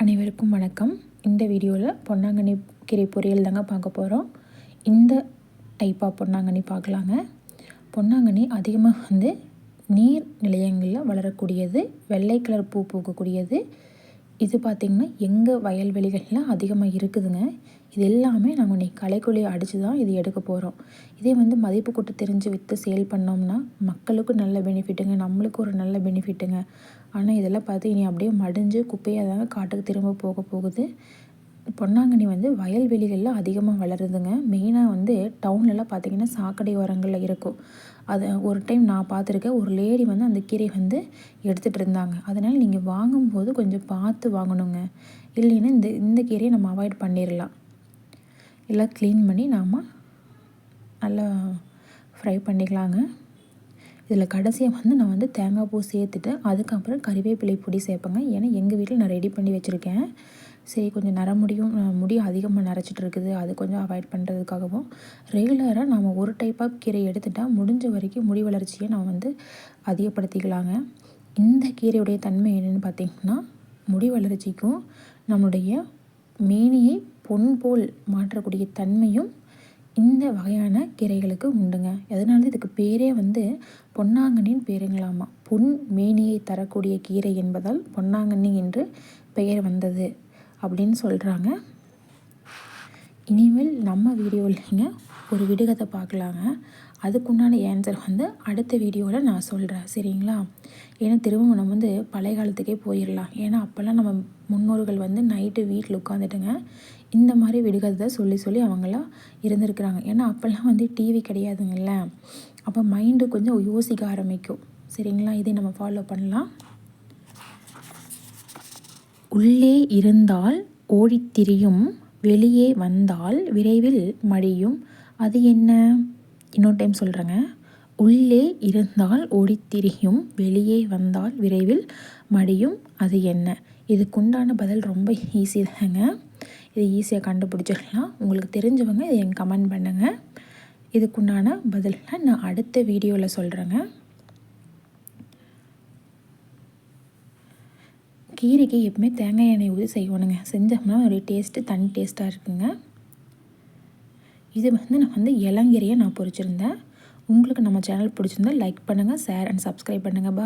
அனைவருக்கும் வணக்கம். இந்த வீடியோவில் பொன்னாங்கண்ணி கீரை பொரியல் தாங்க பார்க்க போகிறோம். இந்த டைப்பாக பொன்னாங்கண்ணி பார்க்கலாங்க. பொன்னாங்கண்ணி அதிகமாக நீர் நிலையங்களில் வளரக்கூடியது, வெள்ளை கலர் பூ பூக்கக்கூடியது. இது பார்த்திங்கன்னா எங்கள் வயல்வெளிகளில் அதிகமாக இருக்குதுங்க. இது எல்லாமே நாங்கள் இன்றைக்கி களைக்கொல்லி அடித்து தான் இது எடுக்க போகிறோம். இதே மதிப்பு கூட்டு தெரிஞ்சு விற்று சேல் பண்ணோம்னா மக்களுக்கும் நல்ல பெனிஃபிட்டுங்க, நம்மளுக்கும் ஒரு நல்ல பெனிஃபிட்டுங்க. ஆனால் இதெல்லாம் பார்த்து இனி அப்படியே மடிஞ்சு குப்பையாக தாங்க காட்டுக்கு திரும்ப போக போகுது. பொன்னாங்கண்ணி வயல்வெளிகளில் அதிகமாக வளருதுங்க. மெயினாக டவுன்லலாம் பார்த்திங்கன்னா சாக்கடை ஓரங்களில் இருக்கும். அதை ஒரு டைம் நான் பார்த்துருக்கேன். ஒரு லேடி அந்த கீரை எடுத்துகிட்டு இருந்தாங்க. அதனால் நீங்கள் வாங்கும்போது கொஞ்சம் பார்த்து வாங்கணுங்க. இல்லைன்னா இந்த கீரையை நம்ம அவாய்ட் பண்ணிடலாம். எல்லாம் க்ளீன் பண்ணி நாம் நல்லா ஃப்ரை பண்ணிக்கலாங்க. இதில் கடைசியாக நான் தேங்காய் பூ சேர்த்துட்டு அதுக்கப்புறம் கறிவேப்பிலை பொடி சேர்ப்பேங்க. ஏன்னா எங்கள் வீட்டில் நான் ரெடி பண்ணி வச்சுருக்கேன். சரி, கொஞ்சம் முடி அதிகமாக நரைச்சிட்டு இருக்குது, அது கொஞ்சம் அவாய்ட் பண்ணுறதுக்காகவும் ரெகுலராக நம்ம ஒரு டைப் ஆஃப் கீரை எடுத்துட்டால் முடிஞ்ச வரைக்கும் முடி வளர்ச்சியை நம்ம அதிகப்படுத்திக்கலாங்க. இந்த கீரையுடைய தன்மை என்னென்னு பார்த்திங்கன்னா, முடி வளர்ச்சிக்கும் நம்முடைய மேனியை பொன் போல் மாற்றக்கூடிய தன்மையும் இந்த வகையான கீரைகளுக்கு உண்டுங்க. அதனால இதுக்கு பேரே பொன்னாங்கண்ணின்னு பேருங்களாமா. பொன் மேனியை தரக்கூடிய கீரை என்பதால் பொன்னாங்கண்ணி என்று பெயர் வந்தது அப்படின்னு சொல்கிறாங்க. இனிமேல் நம்ம வீடியோவில்ங்க ஒரு விடுகதை பார்க்கலாங்க. அதுக்குண்டான ஆன்சர் அடுத்த வீடியோவில் நான் சொல்கிறேன், சரிங்களா? ஏன்னா திரும்ப நம்ம பழைய காலத்துக்கே போயிடலாம். ஏன்னா அப்போல்லாம் நம்ம முன்னோர்கள் நைட்டு வீட்டில் உட்காந்துட்டுங்க இந்த மாதிரி விடுகதை சொல்லி அவங்களாம் இருந்திருக்கிறாங்க. ஏன்னா அப்போல்லாம் டிவி கிடையாதுங்கள்ல. அப்போ மைண்டு கொஞ்சம் யோசிக்க ஆரம்பிக்கும், சரிங்களா? இதை நம்ம ஃபாலோ பண்ணலாம். உள்ளே இருந்தால் ஓடித்திரியும், வெளியே வந்தால் விரைவில் மடியும், அது என்ன? இன்னொரு டைம் சொல்கிறேங்க. உள்ளே இருந்தால் ஓடித்திரியும், வெளியே வந்தால் விரைவில் மடியும், அது என்ன? இதுக்குண்டான பதில் ரொம்ப ஈஸி தாங்க. இது ஈஸியாக கண்டுபிடிச்சிடலாம். உங்களுக்கு தெரிஞ்சவங்க இதை எனக்கு கமெண்ட் பண்ணுங்கள். இதுக்குண்டான பதிலை நான் அடுத்த வீடியோவில் சொல்கிறேங்க. கீரைக்கு எப்பவுமே தேங்காய் எண்ணெய் ஊற்றி செய்யணுங்க. செஞ்சோம்னா ஒரு டேஸ்ட்டு தனி டேஸ்ட்டாக இருக்குங்க. இது நான் இளங்கீரையை நான் பொரிச்சிருந்தேன். உங்களுக்கு நம்ம சேனல் பிடிச்சிருந்தா லைக் பண்ணுங்கள், ஷேர் அண்ட் சப்ஸ்கிரைப் பண்ணுங்கள். பாய்.